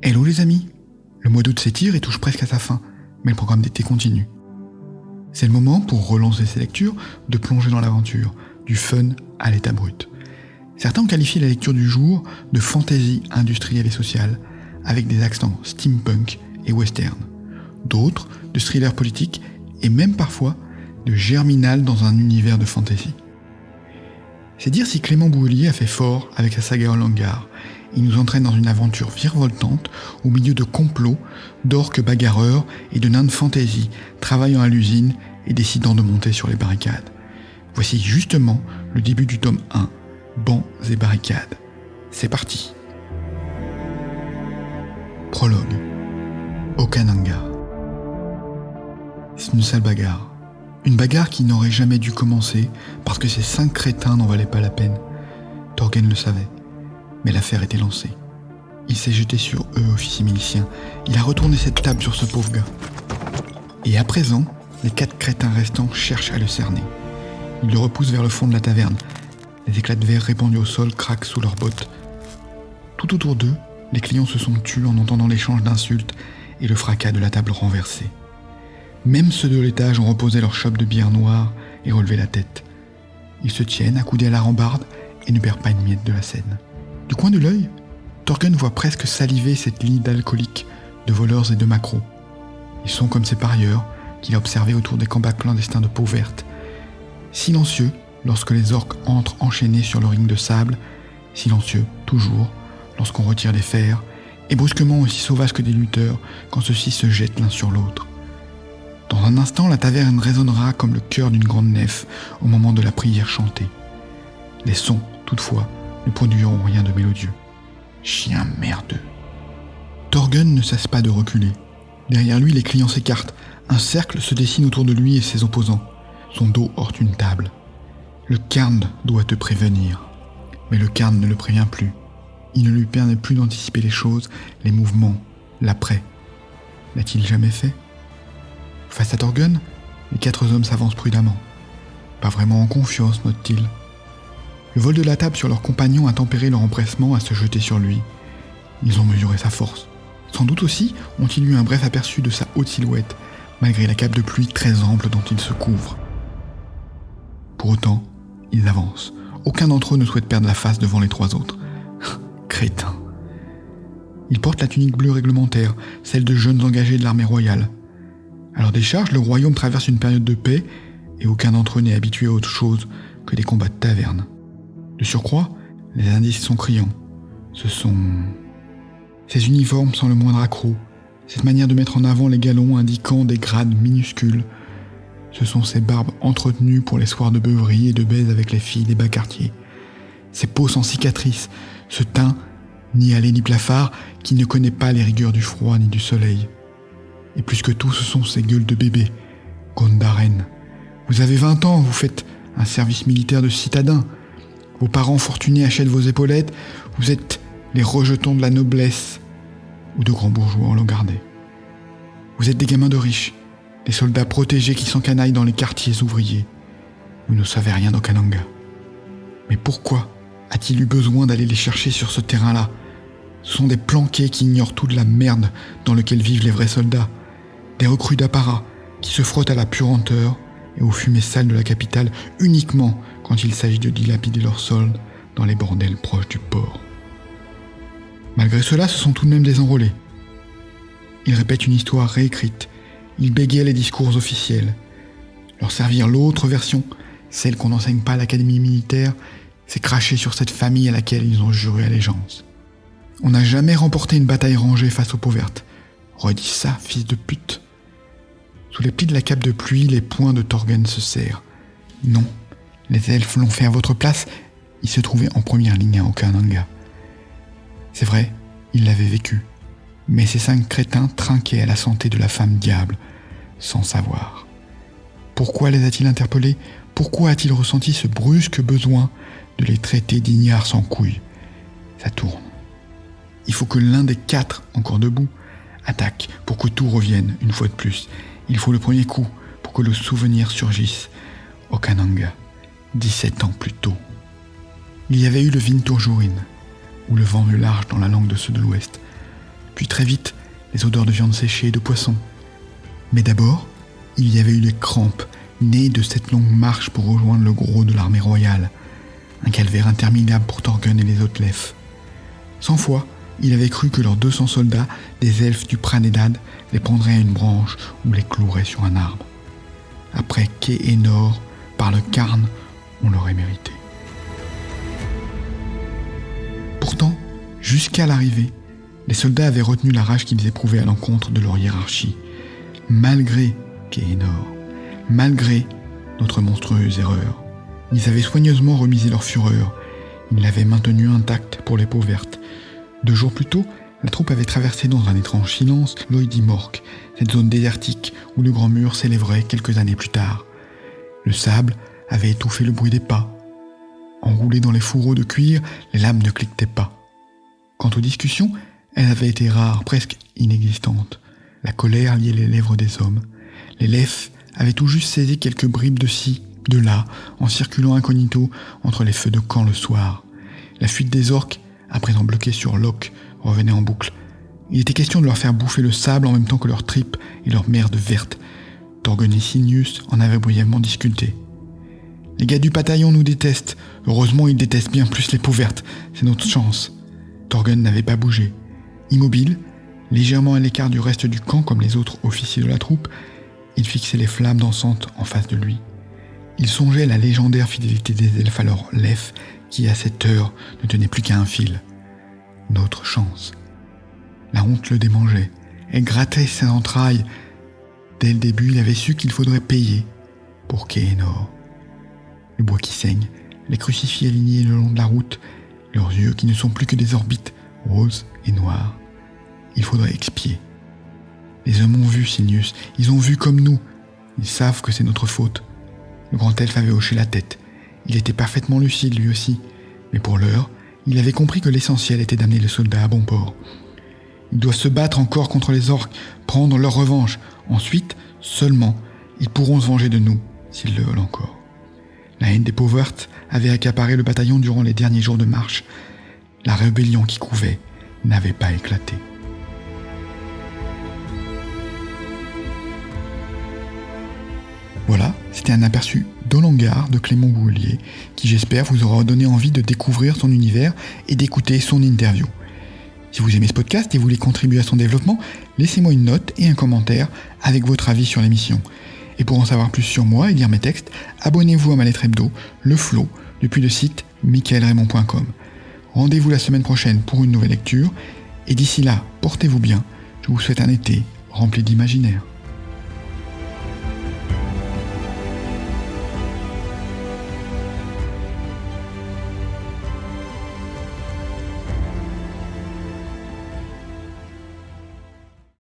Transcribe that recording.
Hello les amis! Le mois d'août s'étire et touche presque à sa fin, mais le programme d'été continue. C'est le moment, pour relancer ses lectures, de plonger dans l'aventure, du fun à l'état brut. Certains ont qualifié la lecture du jour de fantaisie industrielle et sociale, avec des accents steampunk et western. D'autres de thriller politique et même parfois de germinal dans un univers de fantaisie. C'est dire si Clément Bouhelier a fait fort avec sa saga Hollangar. Il nous entraîne dans une aventure virevoltante au milieu de complots, d'orques bagarreurs et de nains de fantaisie travaillant à l'usine et décidant de monter sur les barricades. Voici justement le début du tome 1, Bancs et barricades. C'est parti. Prologue. Okananga. C'est une sale bagarre. Une bagarre qui n'aurait jamais dû commencer parce que ces 5 crétins n'en valaient pas la peine. Torgen le savait. Mais l'affaire était lancée. Il s'est jeté sur eux, officier milicien. Il a retourné cette table sur ce pauvre gars. Et à présent, les 4 crétins restants cherchent à le cerner. Ils le repoussent vers le fond de la taverne. Les éclats de verre répandus au sol craquent sous leurs bottes. Tout autour d'eux, les clients se sont tus en entendant l'échange d'insultes et le fracas de la table renversée. Même ceux de l'étage ont reposé leur chope de bière noire et relevé la tête. Ils se tiennent accoudés à la rambarde et ne perdent pas une miette de la scène. Du coin de l'œil, Torgen voit presque saliver cette ligne d'alcooliques, de voleurs et de maquereaux. Ils sont comme ces parieurs qu'il a observés autour des combats clandestins de peau verte. Silencieux lorsque les orques entrent enchaînés sur le ring de sable, silencieux toujours lorsqu'on retire les fers, et brusquement aussi sauvages que des lutteurs quand ceux-ci se jettent l'un sur l'autre. Dans un instant, la taverne résonnera comme le cœur d'une grande nef au moment de la prière chantée. Les sons, toutefois, ne produiront rien de mélodieux. Chien merdeux. Torgen ne cesse pas de reculer. Derrière lui, les clients s'écartent. Un cercle se dessine autour de lui et ses opposants. Son dos heurte une table. Le Cairn doit te prévenir. Mais le Cairn ne le prévient plus. Il ne lui permet plus d'anticiper les choses, les mouvements, l'après. L'a-t-il jamais fait? Face à Torgen, les 4 hommes s'avancent prudemment. Pas vraiment en confiance, note-t-il. Le vol de la table sur leur compagnon a tempéré leur empressement à se jeter sur lui. Ils ont mesuré sa force. Sans doute aussi ont-ils eu un bref aperçu de sa haute silhouette, malgré la cape de pluie très ample dont il se couvre. Pour autant, ils avancent. Aucun d'entre eux ne souhaite perdre la face devant les 3 autres. Crétin. Ils portent la tunique bleue réglementaire, celle de jeunes engagés de l'armée royale. À leur décharge, le royaume traverse une période de paix et aucun d'entre eux n'est habitué à autre chose que des combats de taverne. De surcroît, les indices sont criants. Ce sont ces uniformes sans le moindre accroc, cette manière de mettre en avant les galons indiquant des grades minuscules. Ce sont ces barbes entretenues pour les soirs de beuverie et de baise avec les filles des bas quartiers. Ces peaux sans cicatrices, ce teint, ni allé ni plafard, qui ne connaît pas les rigueurs du froid ni du soleil. Et plus que tout, ce sont ces gueules de bébés. Gondaren. Vous avez 20 ans, vous faites un service militaire de citadin. Vos parents fortunés achètent vos épaulettes, vous êtes les rejetons de la noblesse ou de grands bourgeois hollandais. Vous êtes des gamins de riches, des soldats protégés qui s'encanaillent dans les quartiers ouvriers. Vous ne savez rien d'Okananga. Mais pourquoi a-t-il eu besoin d'aller les chercher sur ce terrain-là? Ce sont des planqués qui ignorent toute la merde dans laquelle vivent les vrais soldats, des recrues d'apparat qui se frottent à la puanteur et aux fumées sales de la capitale uniquement quand il s'agit de dilapider leurs soldes dans les bordels proches du port. Malgré cela, ce sont tout de même des enrôlés. Ils répètent une histoire réécrite, ils bégayent les discours officiels. Leur servir l'autre version, celle qu'on n'enseigne pas à l'académie militaire, c'est cracher sur cette famille à laquelle ils ont juré allégeance. On n'a jamais remporté une bataille rangée face aux peaux vertes. Redis ça, fils de pute. Sous les plis de la cape de pluie, les poings de Torgen se serrent. Non, les elfes l'ont fait à votre place, ils se trouvaient en première ligne à Okananga. C'est vrai, ils l'avaient vécu, mais ces 5 crétins trinquaient à la santé de la femme diable, sans savoir. Pourquoi les a-t-il interpellés? Pourquoi a-t-il ressenti ce brusque besoin de les traiter d'ignards sans couilles? Ça tourne. Il faut que l'un des 4, encore debout, attaque pour que tout revienne une fois de plus. Il faut le premier coup pour que le souvenir surgisse. Okananga, 17 ans plus tôt. Il y avait eu le Vinturjurin, ou le vent du large dans la langue de ceux de l'Ouest. puis très vite, les odeurs de viande séchée et de poisson. Mais d'abord, il y avait eu les crampes, nées de cette longue marche pour rejoindre le gros de l'armée royale. Un calvaire interminable pour Thorgunn et les autres Leff. 100 fois, il avait cru que leurs 200 soldats, des elfes du Pranedad, les prendraient à une branche ou les cloueraient sur un arbre. Après Kéhénor, par le Carn, on l'aurait mérité. Pourtant, jusqu'à l'arrivée, les soldats avaient retenu la rage qu'ils éprouvaient à l'encontre de leur hiérarchie, malgré Kéhénor, malgré notre monstrueuse erreur. Ils avaient soigneusement remisé leur fureur, ils l'avaient maintenue intacte pour les peaux vertes. 2 jours plus tôt, la troupe avait traversé dans un étrange silence l'Oïdimork, cette zone désertique où le grand mur s'élèverait quelques années plus tard. Le sable avait étouffé le bruit des pas. Enroulées dans les fourreaux de cuir, les lames ne cliquetaient pas. Quant aux discussions, elles avaient été rares, presque inexistantes. La colère liait les lèvres des hommes. Les Leff avaient tout juste saisi quelques bribes de ci, de là, en circulant incognito entre les feux de camp le soir. La fuite des orques, à présent bloqués sur Locke, revenait en boucle. Il était question de leur faire bouffer le sable en même temps que leurs tripes et leur merde verte. Thorgunn et Sinius en avaient brièvement discuté. Les gars du bataillon nous détestent. Heureusement, ils détestent bien plus les peaux vertes. C'est notre chance. Thorgunn n'avait pas bougé. Immobile, légèrement à l'écart du reste du camp comme les autres officiers de la troupe, il fixait les flammes dansantes en face de lui. Il songeait à la légendaire fidélité des elfes à leur Leff qui, à cette heure, ne tenait plus qu'à un fil. Notre chance. La honte le démangeait. Elle grattait ses entrailles. Dès le début, il avait su qu'il faudrait payer pour Kéhénor. Le bois qui saigne, les crucifix alignés le long de la route, leurs yeux qui ne sont plus que des orbites roses et noires. Il faudrait expier. Les hommes ont vu Sinius, ils ont vu comme nous. Ils savent que c'est notre faute. Le grand elfe avait hoché la tête. Il était parfaitement lucide lui aussi, mais pour l'heure, il avait compris que l'essentiel était d'amener le soldat à bon port. Ils doivent se battre encore contre les orques, prendre leur revanche. Ensuite, seulement, ils pourront se venger de nous, s'ils le veulent encore. La haine des pauvres avait accaparé le bataillon durant les derniers jours de marche. La rébellion qui couvait n'avait pas éclaté. Voilà, c'était un aperçu d'Olangard de Clément Bouhelier, qui j'espère vous aura donné envie de découvrir son univers et d'écouter son interview. Si vous aimez ce podcast et voulez contribuer à son développement, laissez-moi une note et un commentaire avec votre avis sur l'émission. Et pour en savoir plus sur moi et lire mes textes, abonnez-vous à ma lettre hebdo, Le Flow, depuis le site michaelraymond.com. Rendez-vous la semaine prochaine pour une nouvelle lecture, et d'ici là, portez-vous bien, je vous souhaite un été rempli d'imaginaire.